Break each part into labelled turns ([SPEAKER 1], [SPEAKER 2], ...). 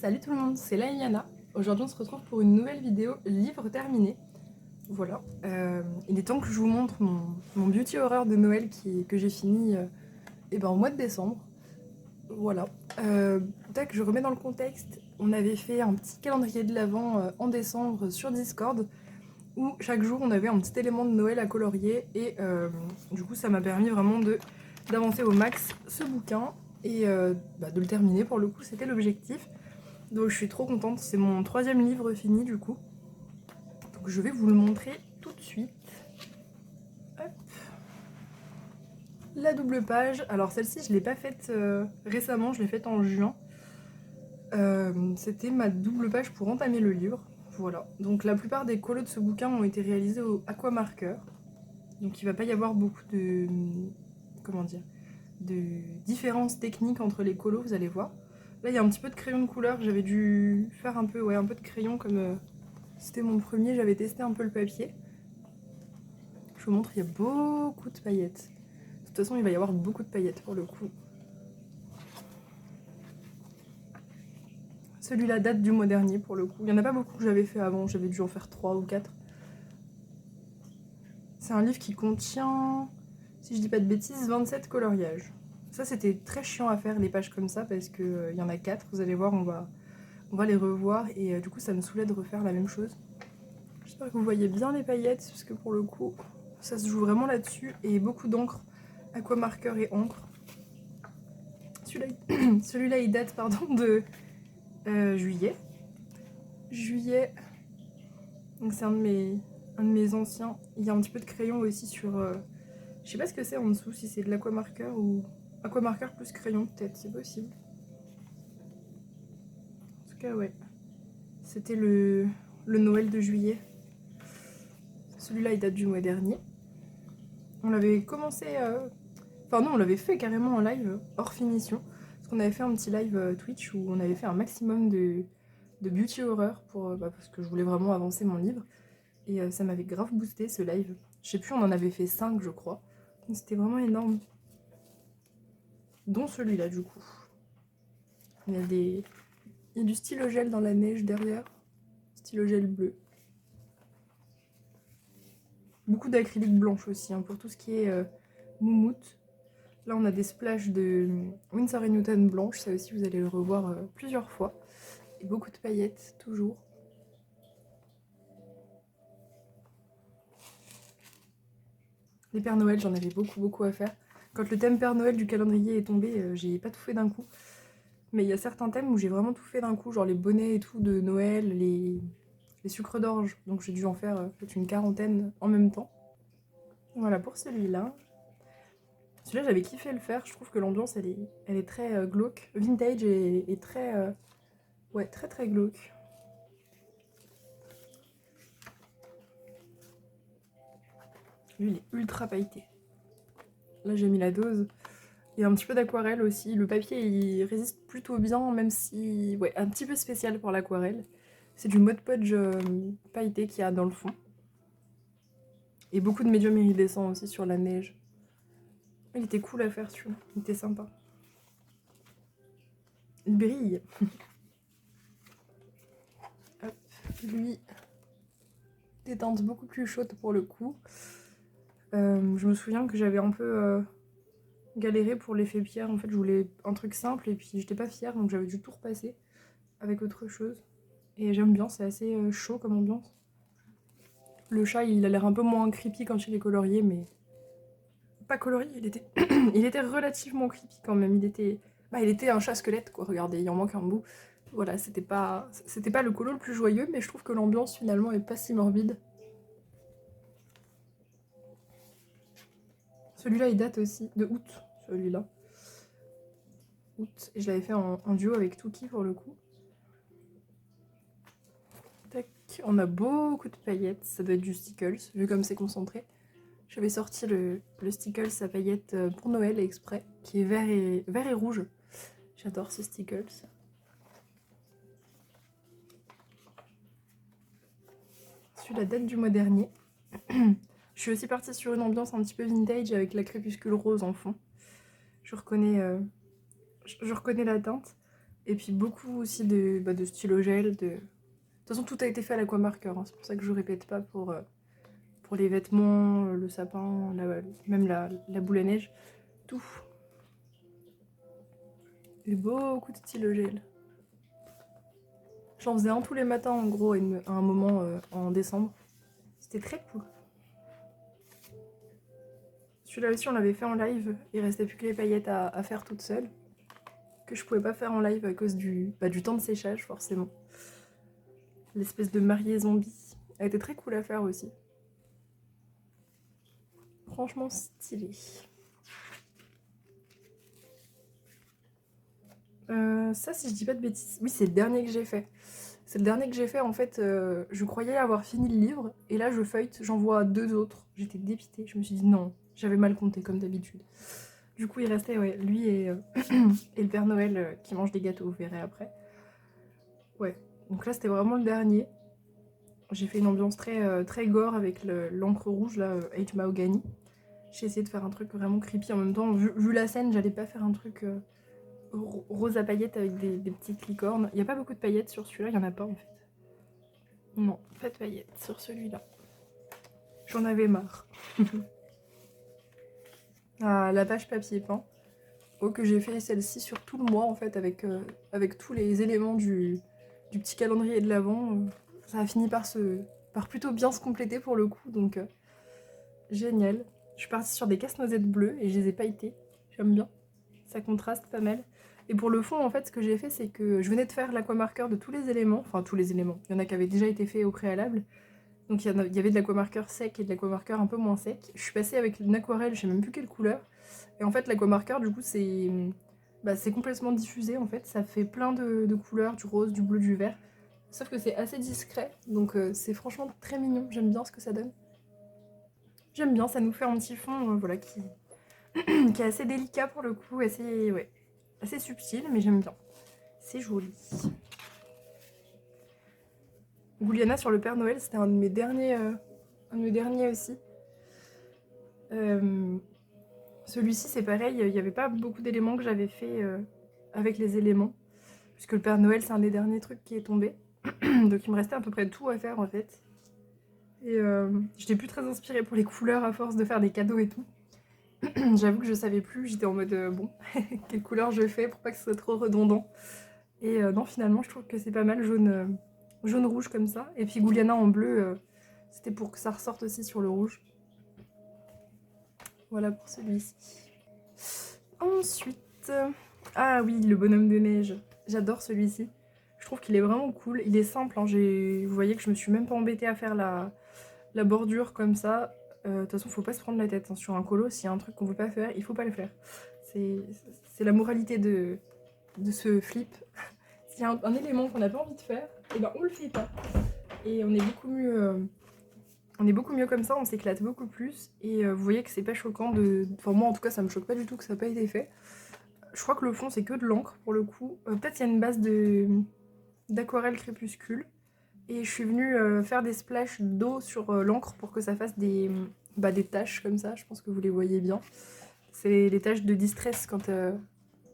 [SPEAKER 1] Salut tout le monde, c'est Laïliana. Aujourd'hui on se retrouve pour une nouvelle vidéo livre terminé. Voilà, il est temps que je vous montre mon beauty horror de Noël que j'ai fini au mois de décembre. Voilà, tac, je remets dans le contexte. On avait fait un petit calendrier de l'Avent en décembre sur Discord où chaque jour on avait un petit élément de Noël à colorier et du coup ça m'a permis vraiment d'avancer au max ce bouquin et de le terminer. Pour le coup c'était l'objectif. Donc je suis trop contente, c'est mon 3e livre fini du coup. Donc je vais vous le montrer tout de suite. Hop. La double page, alors celle-ci je l'ai pas faite récemment, je l'ai faite en juin. C'était ma double page pour entamer le livre. Voilà, donc la plupart des colos de ce bouquin ont été réalisés au aquamarqueur. Donc il va pas y avoir beaucoup de... comment dire, de différences techniques entre les colos, vous allez voir. Là il y a un petit peu de crayon de couleur, j'avais dû faire un peu de crayon comme... c'était mon premier, j'avais testé un peu le papier. Je vous montre, il y a beaucoup de paillettes. De toute façon, il va y avoir beaucoup de paillettes pour le coup. Celui-là date du mois dernier pour le coup. Il n'y en a pas beaucoup que j'avais fait avant, j'avais dû en faire 3 ou 4. C'est un livre qui contient, si je dis pas de bêtises, 27 coloriages. Ça, c'était très chiant à faire les pages comme ça parce qu'il y en a 4. Vous allez voir, on va les revoir et du coup, ça me saoulait de refaire la même chose. J'espère que vous voyez bien les paillettes parce que pour le coup, ça se joue vraiment là-dessus et beaucoup d'encre, aquamarqueur et encre. Celui-là, il date de juillet. Donc c'est un de mes anciens. Il y a un petit peu de crayon aussi sur... je sais pas ce que c'est en dessous, si c'est de l'aquamarqueur ou... aquamarqueur plus crayon peut-être, c'est possible. En tout cas, ouais. C'était le Noël de juillet. Celui-là, il date du mois dernier. On l'avait commencé... Enfin non, on l'avait fait carrément en live, hors finition. Parce qu'on avait fait un petit live Twitch où on avait fait un maximum de beauty horror parce que je voulais vraiment avancer mon livre. Et ça m'avait grave boosté ce live. Je sais plus, on en avait fait 5 je crois. Donc c'était vraiment énorme. Dont celui-là du coup. Il y a du stylo gel dans la neige derrière. Stylo gel bleu. Beaucoup d'acrylique blanche aussi, hein, pour tout ce qui est moumoute. Là on a des splashes de Winsor & Newton blanche, ça aussi vous allez le revoir plusieurs fois. Et beaucoup de paillettes, toujours. Les Pères Noël, j'en avais beaucoup à faire. Quand le thème Père Noël du calendrier est tombé, j'ai pas tout fait d'un coup. Mais il y a certains thèmes où j'ai vraiment tout fait d'un coup, genre les bonnets et tout de Noël, les sucres d'orge. Donc j'ai dû en faire peut-être une 40aine en même temps. Voilà pour celui-là. Celui-là, j'avais kiffé le faire. Je trouve que l'ambiance, elle est très glauque. Vintage et très... ouais, très glauque. Lui, il est ultra pailleté. Là, j'ai mis la dose. Il y a un petit peu d'aquarelle aussi. Le papier, il résiste plutôt bien, même si... ouais, un petit peu spécial pour l'aquarelle. C'est du Mod Podge pailleté qu'il y a dans le fond. Et beaucoup de médium iridescent aussi sur la neige. Il était cool à faire celui-là, il était sympa. Il brille. Hop, lui, des teintes beaucoup plus chaudes pour le coup. Je me souviens que j'avais un peu galéré pour l'effet pierre. En fait, je voulais un truc simple et puis j'étais pas fière, donc j'avais dû tout repasser avec autre chose. Et j'aime bien, c'est assez chaud comme ambiance. Le chat, il a l'air un peu moins creepy quand il est colorié, mais... pas colorié, il était relativement creepy quand même. Il était un chat squelette, quoi. Regardez, il en manque un bout. Voilà, c'était pas le colo le plus joyeux, mais je trouve que l'ambiance finalement est pas si morbide. Celui-là, il date aussi de août, celui-là. Août, et je l'avais fait en duo avec Tuki pour le coup. Tac, on a beaucoup de paillettes, ça doit être du Stickles, vu comme c'est concentré. J'avais sorti le Stickles à paillettes pour Noël exprès, qui est vert et rouge. J'adore ce Stickles. Celui-là date du mois dernier. Je suis aussi partie sur une ambiance un petit peu vintage avec la crépuscule rose en fond. Je reconnais la teinte. Et puis beaucoup aussi de stylo gel. De toute façon, tout a été fait à l'aquamarqueur, hein. C'est pour ça que je répète pas pour les vêtements, le sapin, même la boule à neige. Tout. Et beaucoup de stylo gel. J'en faisais un tous les matins en gros à un moment en décembre. C'était très cool. Celui-là aussi on l'avait fait en live, il restait plus que les paillettes à faire toute seule. Que je pouvais pas faire en live à cause du temps de séchage forcément. L'espèce de mariée zombie. Elle était très cool à faire aussi. Franchement stylé. Ça, si je dis pas de bêtises, oui, c'est le dernier que j'ai fait. C'est le dernier que j'ai fait, en fait, je croyais avoir fini le livre, et là je feuillete, j'en vois 2 autres. J'étais dépitée, je me suis dit non, j'avais mal compté comme d'habitude. Du coup, il restait, ouais, lui et le Père Noël qui mange des gâteaux, vous verrez après. Ouais, donc là c'était vraiment le dernier. J'ai fait une ambiance très gore avec l'encre rouge, là, H. Mahogany. J'ai essayé de faire un truc vraiment creepy en même temps. Vu la scène, j'allais pas faire un truc rose à paillettes avec des petites licornes. Il n'y a pas beaucoup de paillettes sur celui-là, il n'y en a pas en fait. Non, pas de paillettes sur celui-là. J'en avais marre. Ah, la page papier peint. Oh, que j'ai fait celle-ci sur tout le mois en fait, avec tous les éléments du petit calendrier de l'Avent. Ça a fini par plutôt bien se compléter pour le coup, donc génial. Je suis partie sur des casse-noisettes bleues et je les ai pailletées. J'aime bien. Ça contraste pas mal. Et pour le fond, en fait, ce que j'ai fait, c'est que je venais de faire l'aquamarqueur de tous les éléments. Enfin, tous les éléments. Il y en a qui avaient déjà été faits au préalable. Donc il y avait de l'aquamarqueur sec et de l'aquamarqueur un peu moins sec. Je suis passée avec une aquarelle, je sais même plus quelle couleur. Et en fait, l'aquamarqueur, du coup, c'est complètement diffusé, en fait. Ça fait plein de couleurs, du rose, du bleu, du vert. Sauf que c'est assez discret, donc c'est franchement très mignon. J'aime bien ce que ça donne. J'aime bien, ça nous fait un petit fond voilà, qui est assez délicat pour le coup, assez subtil, mais j'aime bien. C'est joli. Gouliana sur le Père Noël, c'était un de mes derniers aussi. Celui-ci, c'est pareil, il n'y avait pas beaucoup d'éléments que j'avais fait avec les éléments. Puisque le Père Noël, c'est un des derniers trucs qui est tombé. Donc il me restait à peu près tout à faire en fait. Et j'étais plus très inspirée pour les couleurs à force de faire des cadeaux et tout. J'avoue que je savais plus, j'étais en mode bon, quelle couleur je fais pour pas que ce soit trop redondant. Et non, finalement, je trouve que c'est pas mal jaune-rouge comme ça. Et puis Gouliana en bleu, c'était pour que ça ressorte aussi sur le rouge. Voilà pour celui-ci. Ensuite, ah oui, le bonhomme de neige. J'adore celui-ci. Je trouve qu'il est vraiment cool. Il est simple, hein. Vous voyez que je me suis même pas embêtée à faire la bordure comme ça. De toute façon, faut pas se prendre la tête, hein. Sur un colo, s'il y a un truc qu'on veut pas faire, il faut pas le faire. C'est la moralité de ce flip. S'il y a un élément qu'on n'a pas envie de faire, et ben on le fait pas. Et on est beaucoup mieux comme ça, on s'éclate beaucoup plus. Et vous voyez que c'est pas choquant Enfin moi en tout cas ça me choque pas du tout que ça n'a pas été fait. Je crois que le fond c'est que de l'encre pour le coup. Peut-être il y a une base d'aquarelle crépuscule. Et je suis venue faire des splashes d'eau sur l'encre pour que ça fasse des taches comme ça. Je pense que vous les voyez bien. C'est les taches de distress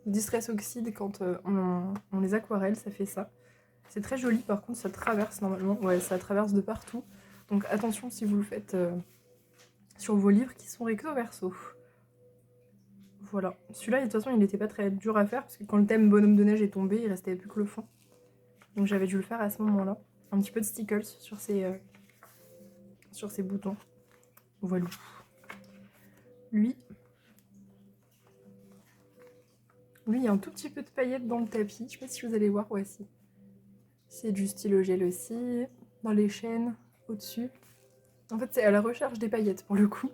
[SPEAKER 1] distress oxyde quand on les aquarelle, ça fait ça. C'est très joli, par contre ça traverse normalement. Ouais, ça traverse de partout. Donc attention si vous le faites sur vos livres qui sont recto verso. Voilà. Celui-là, de toute façon, il n'était pas très dur à faire parce que quand le thème bonhomme de neige est tombé, il restait plus que le fond. Donc j'avais dû le faire à ce moment-là. Un petit peu de stickles sur ces boutons. Voilà. Lui, il y a un tout petit peu de paillettes dans le tapis. Je sais pas si vous allez voir. Ouais, si. C'est du stylo gel aussi. Dans les chaînes, au-dessus. En fait, c'est à la recherche des paillettes pour le coup.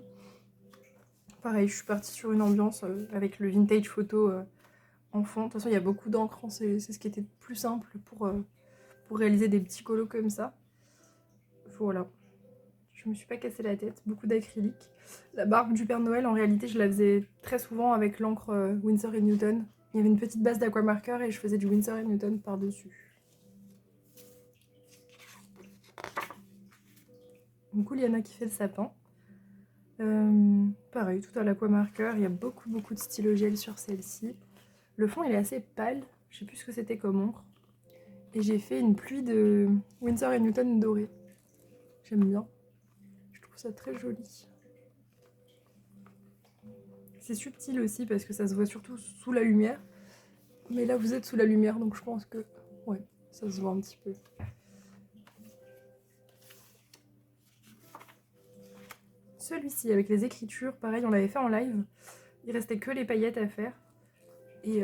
[SPEAKER 1] Pareil, je suis partie sur une ambiance avec le vintage photo en fond. De toute façon, il y a beaucoup d'encre. C'est ce qui était plus simple pour réaliser des petits colos comme ça. Voilà. Je me suis pas cassé la tête. Beaucoup d'acrylique. La barbe du Père Noël, en réalité, je la faisais très souvent avec l'encre Winsor & Newton. Il y avait une petite base d'aquamarqueur et je faisais du Winsor & Newton par-dessus. Du coup, Liana qui fait le sapin. Pareil, tout à l'aquamarqueur. Il y a beaucoup de stylo gel sur celle-ci. Le fond, il est assez pâle. Je sais plus ce que c'était comme ombre. Et j'ai fait une pluie de Winsor & Newton dorée. J'aime bien. Je trouve ça très joli. C'est subtil aussi parce que ça se voit surtout sous la lumière. Mais là, vous êtes sous la lumière, donc je pense que... ouais, ça se voit un petit peu. Celui-ci, avec les écritures, pareil, on l'avait fait en live. Il restait que les paillettes à faire. Et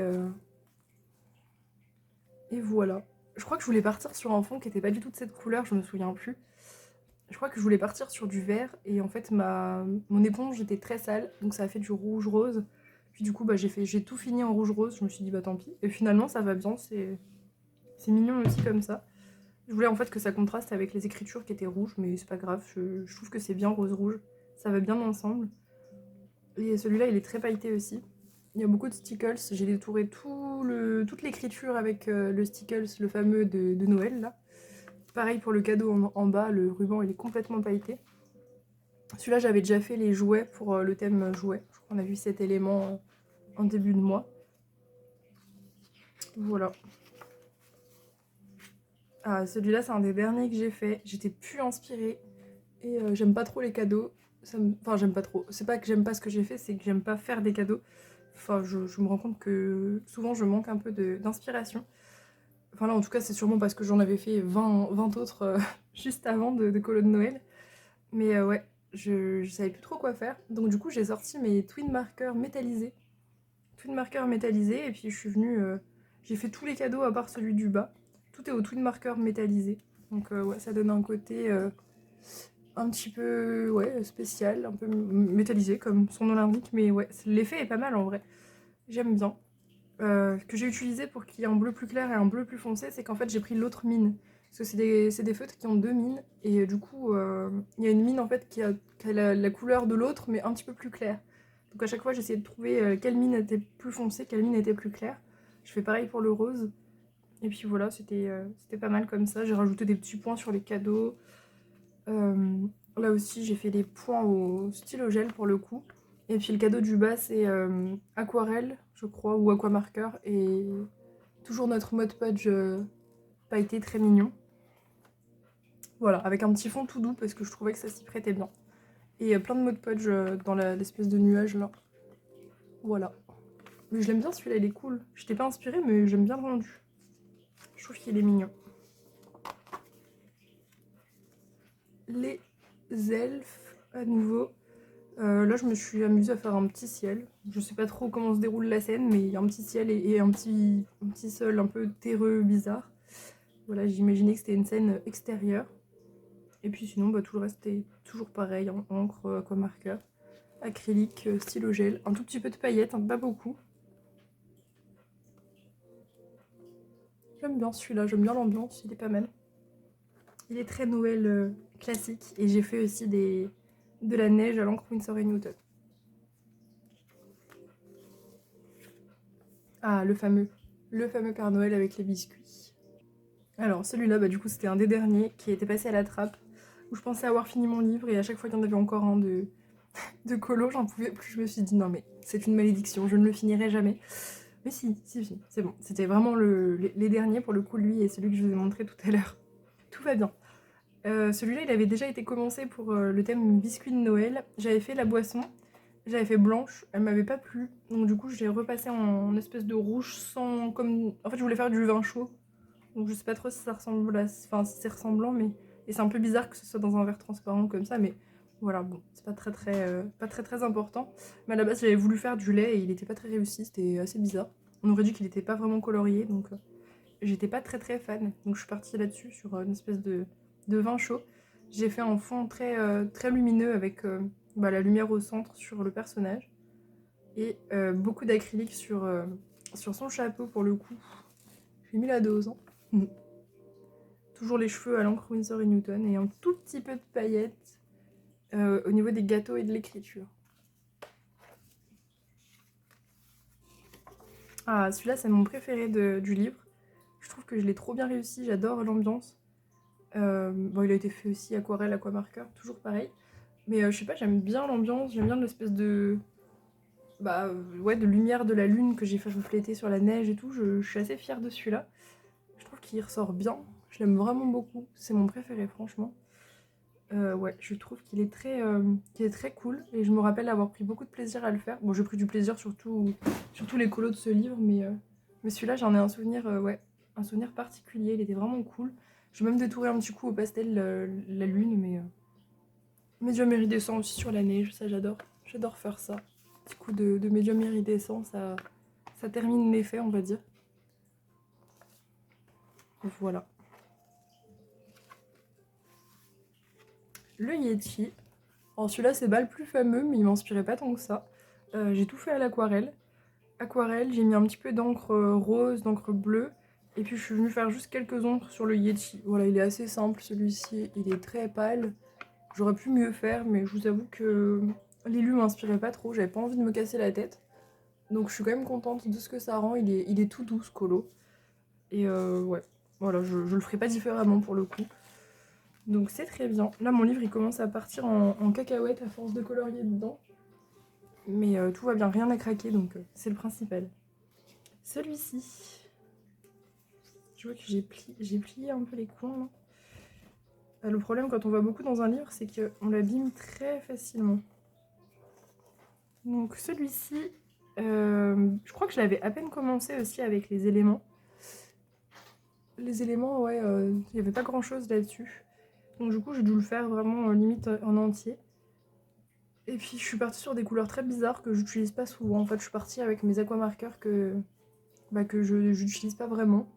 [SPEAKER 1] voilà. Je crois que je voulais partir sur un fond qui n'était pas du tout de cette couleur, je me souviens plus. Je crois que je voulais partir sur du vert et en fait mon éponge était très sale, donc ça a fait du rouge rose. Puis du coup bah, j'ai tout fini en rouge rose, je me suis dit bah tant pis. Et finalement ça va bien, c'est mignon aussi comme ça. Je voulais en fait que ça contraste avec les écritures qui étaient rouges, mais c'est pas grave, je trouve que c'est bien rose-rouge. Ça va bien ensemble. Et celui-là il est très pailleté aussi. Il y a beaucoup de stickles, j'ai détouré toute l'écriture avec le stickles, le fameux de Noël là. Pareil pour le cadeau en bas, le ruban il est complètement pailleté. Celui-là j'avais déjà fait les jouets pour le thème jouets. Je crois qu'on a vu cet élément en début de mois. Voilà. Ah, celui-là c'est un des derniers que j'ai fait. J'étais plus inspirée et j'aime pas trop les cadeaux. Enfin j'aime pas trop. C'est pas que j'aime pas ce que j'ai fait, c'est que j'aime pas faire des cadeaux. Enfin je me rends compte que souvent je manque un peu d'inspiration. Enfin là en tout cas c'est sûrement parce que j'en avais fait 20 autres juste avant de colo de Noël. Mais ouais, je savais plus trop quoi faire. Donc du coup j'ai sorti mes twin markers métallisés. Twin markers métallisés et puis je suis venue... j'ai fait tous les cadeaux à part celui du bas. Tout est au twin marker métallisé. Donc ouais, ça donne un côté un petit peu ouais, spécial, un peu métallisé comme son nom l'indique. Mais ouais, l'effet est pas mal en vrai. J'aime bien. Ce que j'ai utilisé pour qu'il y ait un bleu plus clair et un bleu plus foncé, c'est qu'en fait j'ai pris l'autre mine. Parce que c'est des feutres qui ont deux mines, et du coup il y a une mine en fait qui a la couleur de l'autre, mais un petit peu plus claire. Donc à chaque fois j'essayais de trouver quelle mine était plus foncée, quelle mine était plus claire. Je fais pareil pour le rose. Et puis voilà, c'était pas mal comme ça. J'ai rajouté des petits points sur les cadeaux. Là aussi j'ai fait des points au stylo gel pour le coup. Et puis le cadeau du bas c'est aquarelle, je crois, ou aquamarker, et toujours notre mode Podge pailleté très mignon. Voilà, avec un petit fond tout doux parce que je trouvais que ça s'y prêtait bien. Et plein de mode Podge dans l'espèce de nuage là. Voilà. Mais je l'aime bien celui-là, il est cool. J'étais pas inspirée mais j'aime bien le rendu. Je trouve qu'il est mignon. Les elfes à nouveau. Là, je me suis amusée à faire un petit ciel. Je sais pas trop comment se déroule la scène, mais il y a un petit ciel et un petit sol un peu terreux, bizarre. Voilà, j'imaginais que c'était une scène extérieure. Et puis sinon, bah, tout le reste est toujours pareil, en encre, aquamarqueur, acrylique, stylo gel, un tout petit peu de paillettes, hein, pas beaucoup. J'aime bien celui-là, j'aime bien l'ambiance, il est pas mal. Il est très Noël classique, et j'ai fait aussi de la neige à l'encre Winsor & Newton. Ah, le fameux Père Noël avec les biscuits. Alors celui-là, bah, du coup c'était un des derniers qui était passé à la trappe, où je pensais avoir fini mon livre, et à chaque fois qu'il y en avait encore un de colo, j'en pouvais plus, je me suis dit non mais c'est une malédiction, je ne le finirai jamais. Mais si, c'est bon. C'était vraiment les derniers pour le coup, lui et celui que je vous ai montré tout à l'heure. Tout va bien. Celui-là, il avait déjà été commencé pour le thème biscuit de Noël. J'avais fait la boisson, j'avais fait blanche, elle m'avait pas plu. Donc du coup, j'ai repassé en espèce de rouge sans... comme... En fait, je voulais faire du vin chaud. Donc je sais pas trop si ça ressemble à... Enfin, si c'est ressemblant, mais... Et c'est un peu bizarre que ce soit dans un verre transparent comme ça, mais... Voilà, bon, c'est pas très important. Mais à la base, j'avais voulu faire du lait et il était pas très réussi, c'était assez bizarre. On aurait dit qu'il était pas vraiment colorié, donc j'étais pas très fan. Donc je suis partie là-dessus, sur une espèce de vin chaud. J'ai fait un fond très lumineux avec bah, la lumière au centre sur le personnage. Et beaucoup d'acrylique sur son chapeau pour le coup. J'ai mis la dose. Hein. Toujours les cheveux à l'encre Winsor & Newton et un tout petit peu de paillettes au niveau des gâteaux et de l'écriture. Ah, celui-là, c'est mon préféré du livre. Je trouve que je l'ai trop bien réussi, j'adore l'ambiance. Bon, il a été fait aussi aquarelle, aquamarqueur, toujours pareil. Mais je sais pas, j'aime bien l'ambiance, j'aime bien l'espèce ouais, de lumière de la lune que j'ai fait refléter sur la neige et tout. Je suis assez fière de celui-là. Je trouve qu'il ressort bien. Je l'aime vraiment beaucoup. C'est mon préféré, franchement. Ouais, je trouve qu'il est très cool. Et je me rappelle avoir pris beaucoup de plaisir à le faire. Bon, j'ai pris du plaisir surtout les colos de ce livre, mais celui-là, j'en ai un souvenir, ouais, un souvenir particulier. Il était vraiment cool. J'ai même détouré un petit coup au pastel la lune, médium iridescent aussi sur la neige, ça j'adore. J'adore faire ça. Petit coup de médium iridescent, ça termine l'effet, on va dire. Voilà. Le Yeti. Alors celui-là, c'est pas le plus fameux, mais il m'inspirait pas tant que ça. J'ai tout fait à l'aquarelle. Aquarelle, j'ai mis un petit peu d'encre rose, d'encre bleue. Et puis je suis venue faire juste quelques ombres sur le Yeti. Voilà, il est assez simple celui-ci, il est très pâle. J'aurais pu mieux faire, mais je vous avoue que l'élu m'inspirait pas trop, j'avais pas envie de me casser la tête. Donc je suis quand même contente de ce que ça rend, il est tout doux ce colo. Et ouais, voilà, je le ferai pas différemment pour le coup. Donc c'est très bien. Là mon livre il commence à partir en cacahuète à force de colorier dedans. Mais tout va bien, rien n'a craqué, donc c'est le principal. Celui-ci. Je vois que j'ai plié un peu les coins là. Le problème quand on voit beaucoup dans un livre, c'est qu'on l'abîme très facilement. Donc celui-ci, je crois que je l'avais à peine commencé aussi avec les éléments. Les éléments, ouais, il n'y avait pas grand-chose là-dessus. Donc du coup, j'ai dû le faire vraiment limite en entier. Et puis je suis partie sur des couleurs très bizarres que j'utilise pas souvent. En fait, je suis partie avec mes aquamarqueurs que je n'utilise pas vraiment.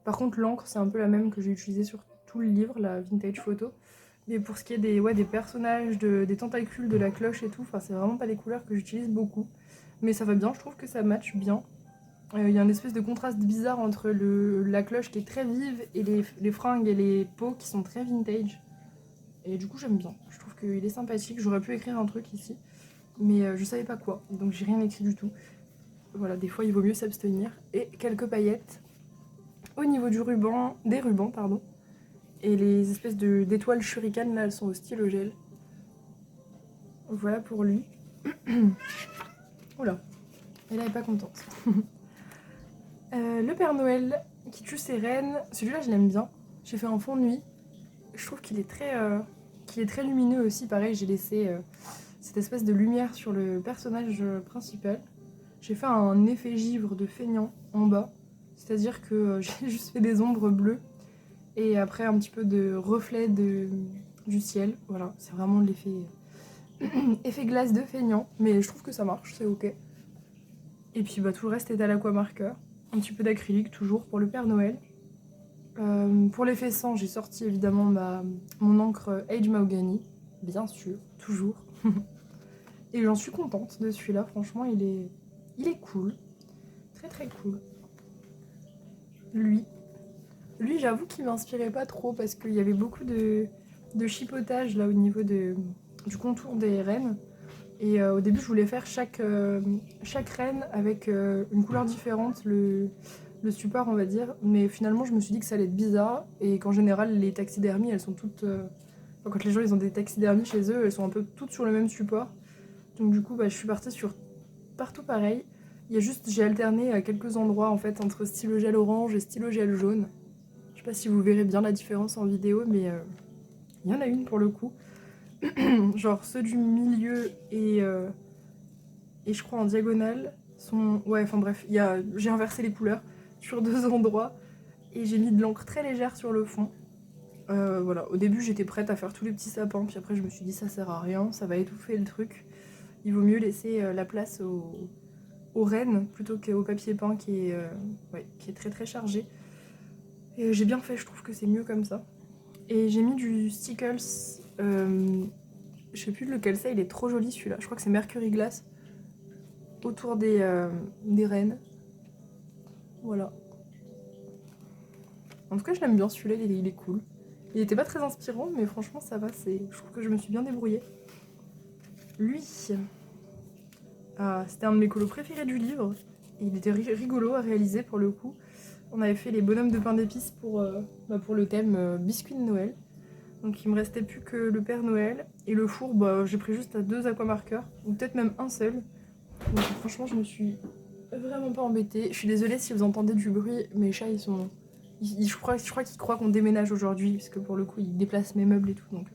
[SPEAKER 1] Par contre, l'encre, c'est un peu la même que j'ai utilisée sur tout le livre, la vintage photo. Mais pour ce qui est des personnages, des tentacules, de la cloche et tout, c'est vraiment pas des couleurs que j'utilise beaucoup. Mais ça va bien, je trouve que ça match bien. Il y a une espèce de contraste bizarre entre la cloche qui est très vive et les fringues et les peaux qui sont très vintage. Et du coup, j'aime bien. Je trouve qu'il est sympathique. J'aurais pu écrire un truc ici, mais je savais pas quoi. Donc j'ai rien écrit du tout. Voilà, des fois, il vaut mieux s'abstenir. Et quelques paillettes au niveau des rubans, pardon. Et les espèces d'étoiles shuriken, là, elles sont au stylo gel. Voilà pour lui. Oula, elle est pas contente. Le Père Noël qui tue ses reines. Celui-là, je l'aime bien. J'ai fait un fond de nuit. Je trouve qu'il est très lumineux aussi. Pareil, j'ai laissé cette espèce de lumière sur le personnage principal. J'ai fait un effet givre de feignant en bas. C'est-à-dire que j'ai juste fait des ombres bleues. Et après, un petit peu de reflet du ciel. Voilà, c'est vraiment l'effet effet glace de feignant. Mais je trouve que ça marche, c'est ok. Et puis tout le reste est à l'aquamarqueur. Un petit peu d'acrylique toujours pour le Père Noël. Pour l'effet sang, j'ai sorti évidemment mon encre Age Mahogany, bien sûr, toujours. Et j'en suis contente de celui-là, franchement, il est cool. Très très cool. Lui, j'avoue qu'il m'inspirait pas trop parce qu'il y avait beaucoup de chipotage là au niveau du contour des rennes. Et au début, je voulais faire chaque reine avec une couleur différente, le support, on va dire. Mais finalement, je me suis dit que ça allait être bizarre et qu'en général, les taxidermies, elles sont toutes. Quand les gens ils ont des taxidermies chez eux, elles sont un peu toutes sur le même support. Donc, du coup, je suis partie sur partout pareil. Il y a juste, j'ai alterné à quelques endroits en fait entre stylo gel orange et stylo gel jaune. Je sais pas si vous verrez bien la différence en vidéo, mais il y en a une pour le coup. Genre ceux du milieu et je crois en diagonale sont... Ouais, enfin bref, j'ai inversé les couleurs sur deux endroits et j'ai mis de l'encre très légère sur le fond. Voilà, au début j'étais prête à faire tous les petits sapins, puis après je me suis dit ça sert à rien, ça va étouffer le truc. Il vaut mieux laisser la place aux rennes plutôt qu'au papier peint qui est très très chargé. Et j'ai bien fait, je trouve que c'est mieux comme ça. Et j'ai mis du Stickles, je sais plus lequel c'est, il est trop joli celui-là, je crois que c'est Mercury Glass, autour des rennes. Voilà. En tout cas, je l'aime bien celui-là, il est cool. Il était pas très inspirant, mais franchement, ça va, je trouve que je me suis bien débrouillée. Lui, c'était un de mes colos préférés du livre. Il était rigolo à réaliser pour le coup. On avait fait les bonhommes de pain d'épices pour le thème biscuit de Noël. Donc il me restait plus que le Père Noël. Et le four, j'ai pris juste à 2 aquamarqueurs, ou peut-être même un seul. Donc franchement, je me suis vraiment pas embêtée. Je suis désolée si vous entendez du bruit, mes chats ils sont... je crois qu'ils croient qu'on déménage aujourd'hui, parce que pour le coup ils déplacent mes meubles et tout, donc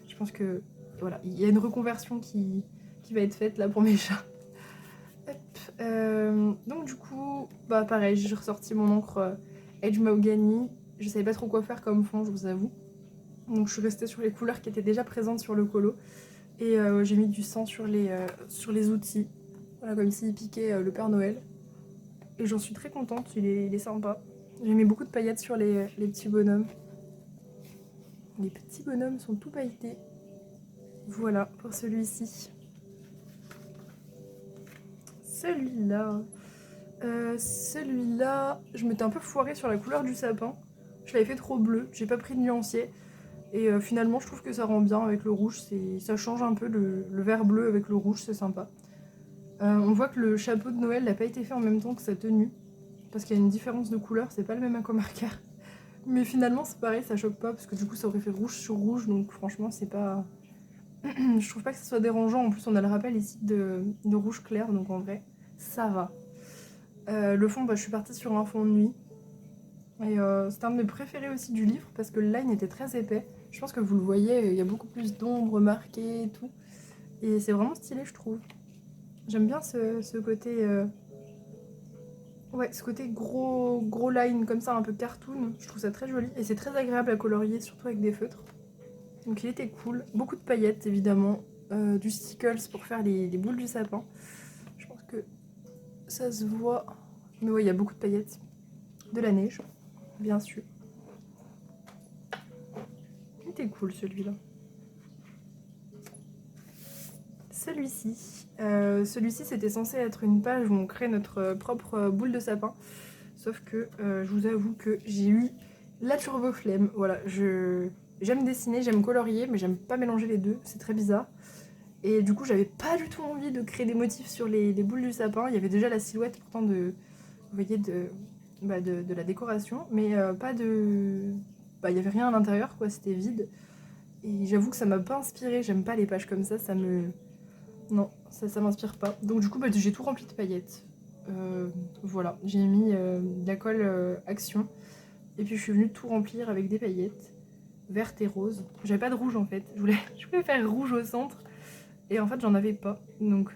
[SPEAKER 1] je pense que voilà, il y a une reconversion qui va être faite là pour mes chats. Hop, donc du coup, bah pareil, j'ai ressorti mon encre Edge Mahogany. Je savais pas trop quoi faire comme fond, je vous avoue. Donc je suis restée sur les couleurs qui étaient déjà présentes sur le colo. Et j'ai mis du sang sur les outils. Voilà, comme s'il piquait le Père Noël. Et j'en suis très contente, il est sympa. J'ai mis beaucoup de paillettes sur les petits bonhommes. Les petits bonhommes sont tout pailletés. Voilà pour celui-ci. Celui-là. Celui-là, je m'étais un peu foirée sur la couleur du sapin. Je l'avais fait trop bleu, j'ai pas pris de nuancier. Et finalement, je trouve que ça rend bien avec le rouge. Ça change un peu le vert bleu avec le rouge, c'est sympa. On voit que le chapeau de Noël n'a pas été fait en même temps que sa tenue. Parce qu'il y a une différence de couleur, c'est pas le même aquamarqueur. Mais finalement, c'est pareil, ça choque pas. Parce que du coup, ça aurait fait rouge sur rouge. Donc franchement, c'est pas... je trouve pas que ce soit dérangeant. En plus, on a le rappel ici de rouge clair. Donc en vrai, ça va. Le fond, bah, je suis partie sur un fond de nuit. Et c'est un de mes préférés aussi du livre. Parce que le line était très épais. Je pense que vous le voyez, il y a beaucoup plus d'ombre marquée et tout. Et c'est vraiment stylé, je trouve. J'aime bien ce côté... Ouais, ce côté gros line comme ça, un peu cartoon, je trouve ça très joli. Et c'est très agréable à colorier, surtout avec des feutres. Donc il était cool. Beaucoup de paillettes, évidemment. Du stickles pour faire les boules du sapin. Je pense que ça se voit. Mais ouais, il y a beaucoup de paillettes. De la neige, bien sûr. Il était cool, celui-là. Celui-ci, c'était censé être une page où on crée notre propre boule de sapin. Sauf que je vous avoue que j'ai eu la turbo flemme. Voilà, j'aime dessiner, j'aime colorier, mais j'aime pas mélanger les deux, c'est très bizarre. Et du coup, j'avais pas du tout envie de créer des motifs sur les boules du sapin. Il y avait déjà la silhouette pourtant vous voyez, de la décoration, mais pas de... Bah, il y avait rien à l'intérieur, quoi, c'était vide. Et j'avoue que ça m'a pas inspiré, j'aime pas les pages comme ça me... Non, ça m'inspire pas. Donc du coup, bah, j'ai tout rempli de paillettes. Voilà, j'ai mis de la colle Action. Et puis je suis venue tout remplir avec des paillettes vertes et roses. J'avais pas de rouge en fait. Je voulais faire rouge au centre. Et en fait, j'en avais pas. Donc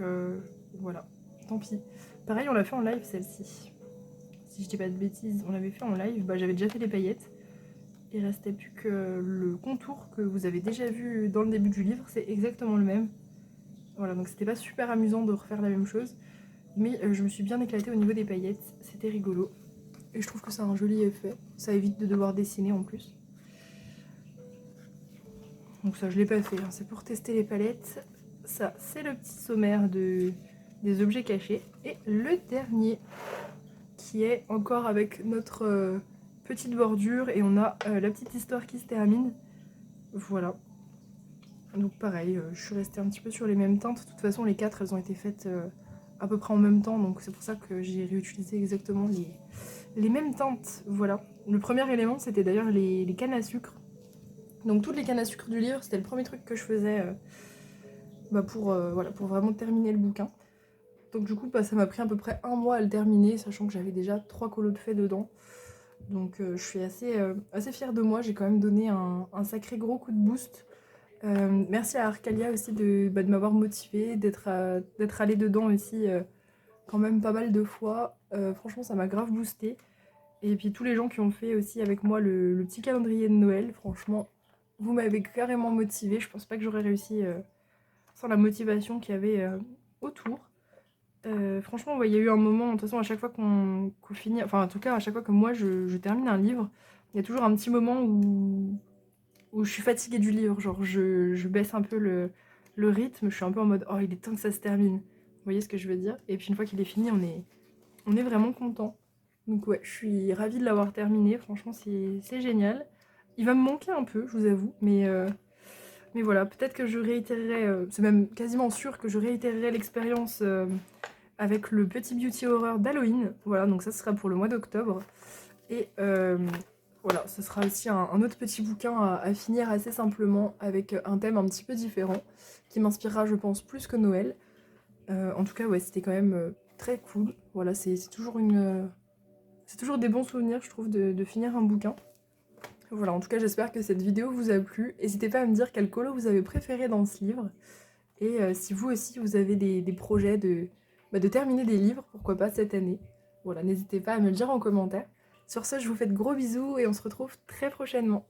[SPEAKER 1] voilà, tant pis. Pareil, on l'a fait en live celle-ci. Si je dis pas de bêtises, on l'avait fait en live. Bah, j'avais déjà fait les paillettes. Il restait plus que le contour que vous avez déjà vu dans le début du livre. C'est exactement le même. Voilà, donc c'était pas super amusant de refaire la même chose. Mais je me suis bien éclatée au niveau des paillettes. C'était rigolo. Et je trouve que c'est un joli effet. Ça évite de devoir dessiner en plus. Donc ça, je l'ai pas fait. Hein. C'est pour tester les palettes. Ça, c'est le petit sommaire des objets cachés. Et le dernier, qui est encore avec notre petite bordure. Et on a la petite histoire qui se termine. Voilà. Donc pareil, je suis restée un petit peu sur les mêmes teintes. De toute façon, les quatre, elles ont été faites à peu près en même temps. Donc c'est pour ça que j'ai réutilisé exactement les mêmes teintes. Voilà. Le premier élément, c'était d'ailleurs les cannes à sucre. Donc toutes les cannes à sucre du livre, c'était le premier truc que je faisais pour vraiment terminer le bouquin. Donc du coup, ça m'a pris à peu près un mois à le terminer, sachant que j'avais déjà 3 colos de fait dedans. Donc je suis assez fière de moi, j'ai quand même donné un sacré gros coup de boost. Merci à Arcalia aussi de m'avoir motivée, d'être allée dedans aussi quand même pas mal de fois. Franchement, ça m'a grave boosté. Et puis tous les gens qui ont fait aussi avec moi le petit calendrier de Noël, franchement, vous m'avez carrément motivée. Je pense pas que j'aurais réussi sans la motivation qu'il y avait autour. Franchement, il y a eu un moment, de toute façon, à chaque fois qu'on finit, enfin en tout cas, à chaque fois que moi je termine un livre, il y a toujours un petit moment où je suis fatiguée du livre. Genre, je baisse un peu le rythme, je suis un peu en mode, oh, il est temps que ça se termine. Vous voyez ce que je veux dire? Et puis une fois qu'il est fini, on est vraiment content. Donc ouais, je suis ravie de l'avoir terminé, franchement c'est génial. Il va me manquer un peu, je vous avoue, mais voilà, peut-être que je réitérerai, c'est même quasiment sûr que je réitérerai l'expérience avec le petit beauty horror d'Halloween. Voilà, donc ça sera pour le mois d'octobre. Et voilà, ce sera aussi un autre petit bouquin à finir assez simplement avec un thème un petit peu différent qui m'inspirera, je pense, plus que Noël. En tout cas, ouais, c'était quand même très cool. Voilà, c'est toujours c'est toujours des bons souvenirs, je trouve, de finir un bouquin. Voilà, en tout cas, j'espère que cette vidéo vous a plu. N'hésitez pas à me dire quel colo vous avez préféré dans ce livre. Et si vous aussi, vous avez des projets de terminer des livres, pourquoi pas cette année. Voilà, n'hésitez pas à me le dire en commentaire. Sur ce, je vous fais de gros bisous et on se retrouve très prochainement.